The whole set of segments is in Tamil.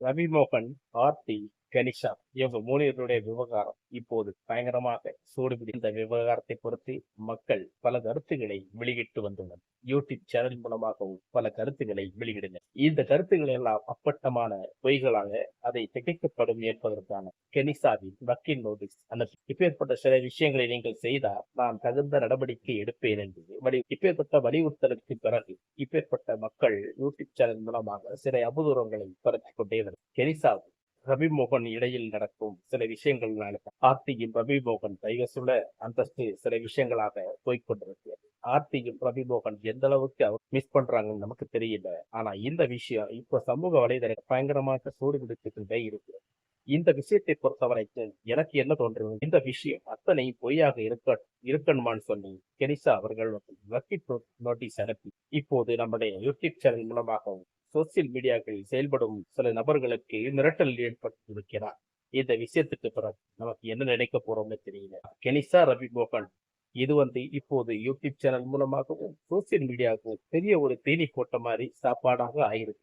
ரவி மோகன், ஆர்த்தி, கனிஷா இவங்க 3 பேருடைய விவகாரம் இப்போது பயங்கரமாக சூடுபிடி. இந்த விவகாரத்தை பொறுத்து மக்கள் பல கருத்துக்களை வெளியிட்டு வந்துள்ளனர். யூடியூப் சேனல் மூலமாகவும் பல கருத்துக்களை வெளியிடுங்கள். இந்த கருத்துக்கள் எல்லாம் அப்பட்டமான பொய்களாக அதை திகைக்கப்படும் என்பதற்கான கெனிசாவின் வக்கீல் நோட்டீஸ் அனுப்பி இப்பேற்பட்ட சில விஷயங்களை நீங்கள் செய்தால் நான் தகுந்த நடவடிக்கை எடுப்பேன் என்று இப்பேற்பட்ட வலியுறுத்தலுக்கு பிறகு இப்பேற்பட்ட மக்கள் யூடியூப் சேனல் மூலமாக சில அவதூறங்களை பரப்பிக் கொண்டே வரும். கெனிசாவும் ரவி மோகன் இடையில் நடக்கும் சில விஷயங்கள் ஆர்த்தியும் ரவி மோகன் கைவசுள்ள அந்தஸ்து சில விஷயங்களாக போய்கொண்டிருக்கிறது. ஆர்த்தியும் ரவி மோகன் எந்த அளவுக்கு அவர் மிஸ் பண்றாங்கன்னு நமக்கு தெரியல. ஆனா இந்த விஷயம் இப்ப சமூக வலைதள பயங்கரமாக சூடு பிடித்துக்கிட்டே இருக்கு. இந்த விஷயத்தை பொறுத்தவரைக்கும் எனக்கு என்ன தோன்றும், இந்த விஷயம் அத்தனை பொய்யாக இருக்கணுமான்னு சொல்லி கெனிசா அவர்கள் வக்கீல் நோட்டீஸ் அனுப்பி இப்போது நம்முடைய யூடியூப் சேனல் மூலமாகவும் சோசியல் மீடியாக்களில் செயல்படும் சில நபர்களுக்கு மிரட்டல் ஏற்பட்டிருக்கிறார். இந்த விஷயத்துக்கு பிறகு நமக்கு என்ன நினைக்க போறோம்னு தெரியல. கெனிசா ரவி மோகன் இது இப்போது யூடியூப் சேனல் மூலமாகவும் சோசியல் மீடியாவுக்கும் பெரிய ஒரு தீனி போட்ட மாதிரி சாப்பாடாக ஆயிருக்கு.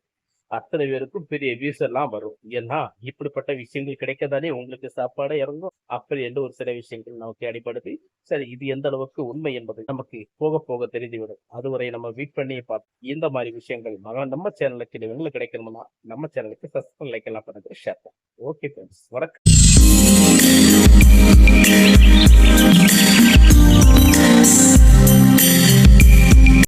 அத்தனை பேருக்கும் பெரிய வியூஸ் எல்லாம் வரும். ஏன்னா இப்படிப்பட்ட விஷயங்கள் கிடைக்கதானே உங்களுக்கு சாப்பாடு இறங்கும். அப்படி என்று ஒரு சில விஷயங்கள் நமக்கு அடிப்படுது. சரி, இது எந்த அளவுக்கு உண்மை என்பது நமக்கு போக போக தெரிந்துவிடும். அதுவரை நம்ம வெயிட் பண்ணி பார்த்து இந்த மாதிரி விஷயங்கள் நம்ம சேனலுக்கு எங்களுக்கு கிடைக்கணும்னா நம்ம சேனலுக்கு சப்ஸ்கிரைப் லைக் எல்லாம் பண்ணுங்க, ஷேர் பண்ணுங்க. ஓகே ஃப்ரெண்ட்ஸ், வணக்கம்.